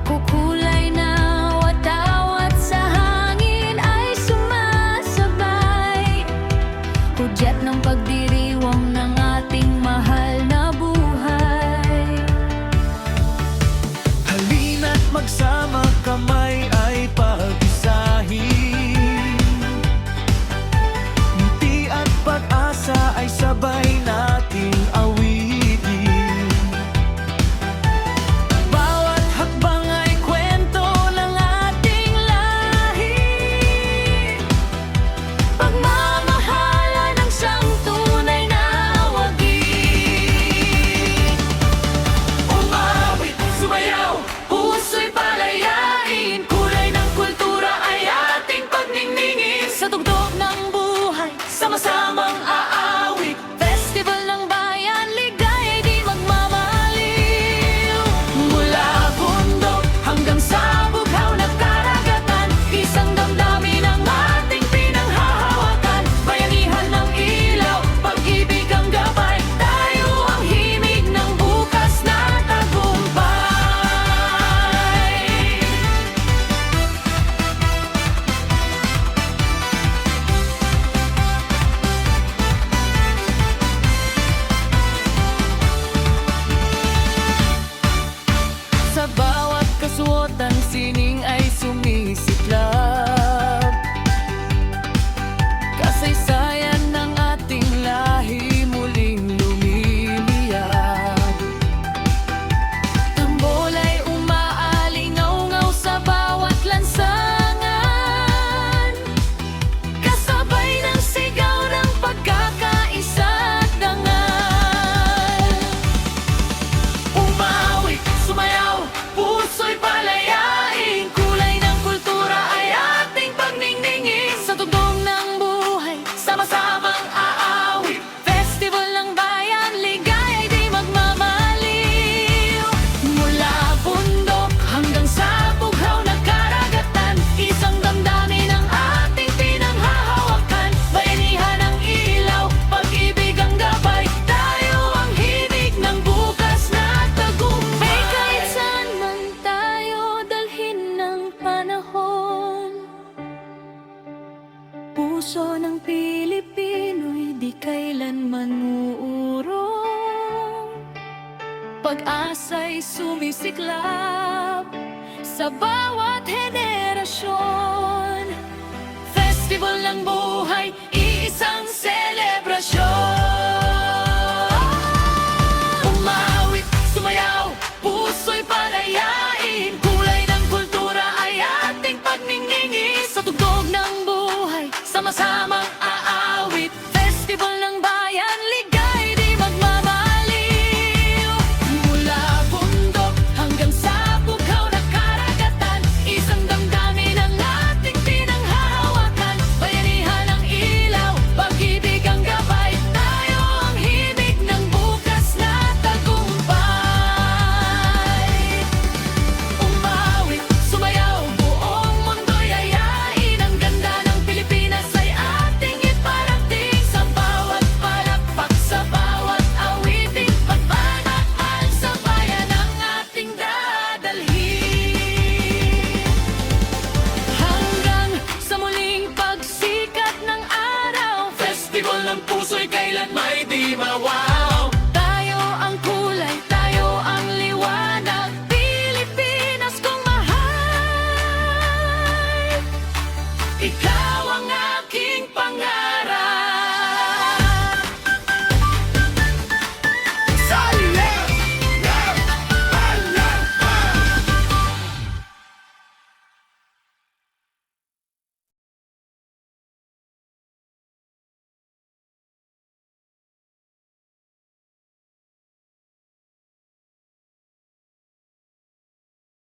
Makukulay na watawat sa hangin ay sumasabay, hudyat ng pagdiriwang ng ating mahal na buhay. Halina't magsama kamay ay pag-isahin, ngiti at pag-asa ay sabay nating awitin. Bawat hakbang ay kwento ng ating lahi, Pagmamahala ng siyang tunay na wagin. umawit, sumayaw, Puso'y palayain, kulay ng kultura ay ating pagningningin. Sa tugtog ng buhay, sama-samang aawit. Festival ng bayan, ligay ay di magmamaliw. Mula bundok hanggang sa bughaw na karagatan, isang damdamin ang ating pinanghahawakan. Bayanihan ng ilaw, pag-ibig ang gabay, tayo ang himig ng bukas na tagumpay. Sa bawat kasuotan, sining ay sumisiklab. Kasaysayan ng ating lahi muling lumiliyab. Tambol ay umaalingaw-ngaw sa bawat lansangan, kasabay ng sigaw ng pagkakaisa at dangal. umawit, sumayaw, Puso'y palayain, kulay ng kultura ay ating pagningningin. Sa tugtog ng buhay, sama-samang aawit. Festival ng bayan, ligay ay di magmamaliw. Mula bundok hanggang sa bughaw na karagatan, isang damdamin ang ating pinanghahawakan. Bayanihan ang ilaw, pag-ibig ang gabay, tayo ang himig ng bukas na tagumpay. Kahit saan man tayo dalhin ng panahon, puso ng Pilipino'y di kailanman uurong. Pag-asa'y sumisiklab sa bawat henerasyon. Festival ng buhay, iisang selebrasyon. Umawit, sumayaw, puso'y palayain, kulay ng kultura ay ating pagningningi. Sa tugtog ng buhay, sama-samang aawit. Festival ng bayan, ligay di magmamaliw. Mula bundok hanggang sa bughaw na karagatan, isang damdamin ang ating pinanghahawakan. Bayanihan ang ilaw, pag-ibig ang gabay, tayo ang himig ng bukas na tagumpay. Umawit, sumayaw, buong mundo'y ayain. Ang ganda ng Pilipinas ay ating iparating. Sa bawat palakpak, sa bawat awitin, pagmamahal sa bayan ang ating dadalhin. Hanggang sa muling pagsikat ng araw, festival ng puso'y kailan may di mawala.